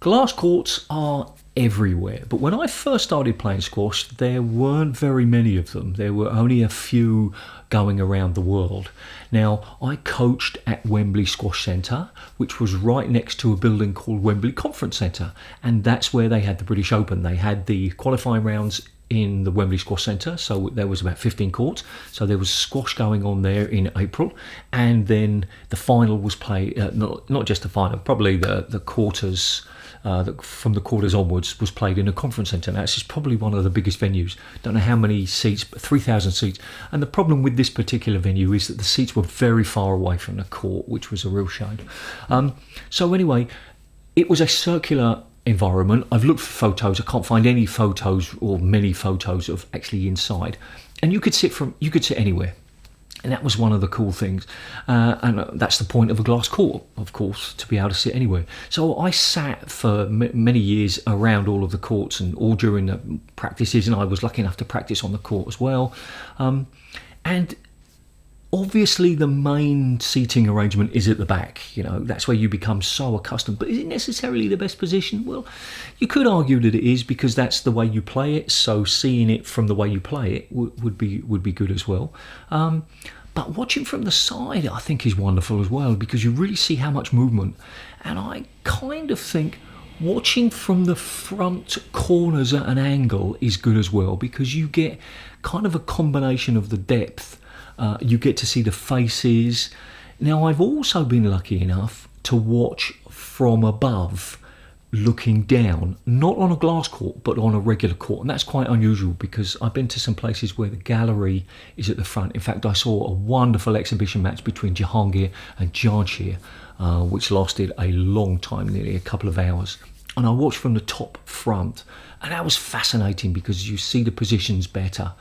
Glass courts are everywhere, but when I first started playing squash, there weren't very many of them. There were only a few going around the world. Now, I coached at Wembley Squash Centre, which was right next to a building called Wembley Conference Centre, and that's where they had the British Open. They had the qualifying rounds in the Wembley Squash Centre, so there was about 15 courts, so there was squash going on there in April, and then the final was played, not just the final, probably the quarters, from the quarters onwards was played in a conference centre. Now, it's probably one of the biggest venues. Don't know how many seats, but 3,000 seats. And the problem with this particular venue is that the seats were very far away from the court, which was a real shame. So anyway, it was a circular environment. I've looked for photos. I can't find any photos or many photos of actually inside. And you could sit anywhere. And that was one of the cool things. And that's the point of a glass court, of course, to be able to sit anywhere. So I sat for many years around all of the courts and all during the practices, and I was lucky enough to practice on the court as well. And obviously the main seating arrangement is at the back. You know, that's where you become so accustomed. But is it necessarily the best position? Well, you could argue that it is, because that's the way you play it. So seeing it from the way you play it would be good as well. But watching from the side, I think, is wonderful as well, because you really see how much movement. And I kind of think watching from the front corners at an angle is good as well, because you get kind of a combination of the depth. You get to see the faces. Now, I've also been lucky enough to watch from above, looking down, not on a glass court, but on a regular court. And that's quite unusual, because I've been to some places where the gallery is at the front. In fact, I saw a wonderful exhibition match between Jahangir and Jahangir, which lasted a long time, nearly a couple of hours. And I watched from the top front, and that was fascinating, because you see the positions better.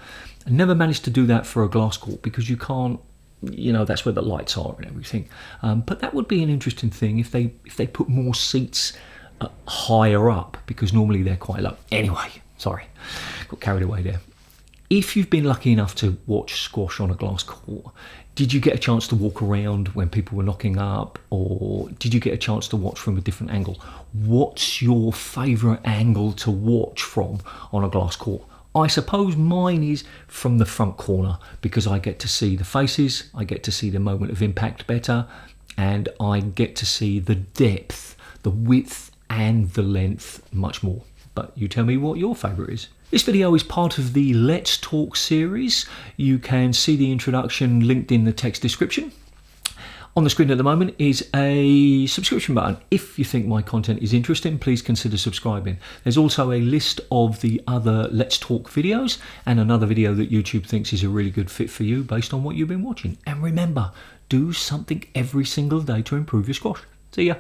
I never managed to do that for a glass court, because you can't, that's where the lights are and everything. But that would be an interesting thing if they put more seats higher up, because normally they're quite low. Anyway, sorry, got carried away there. If you've been lucky enough to watch squash on a glass court, did you get a chance to walk around when people were knocking up, or did you get a chance to watch from a different angle? What's your favourite angle to watch from on a glass court? I suppose mine is from the front corner, because I get to see the faces, I get to see the moment of impact better, and I get to see the depth, the width and the length much more. But you tell me what your favourite is. This video is part of the Let's Talk series. You can see the introduction linked in the text description. On the screen at the moment is a subscription button. If you think my content is interesting, please consider subscribing. There's also a list of the other Let's Talk videos, and another video that YouTube thinks is a really good fit for you based on what you've been watching. And remember, do something every single day to improve your squash. See ya.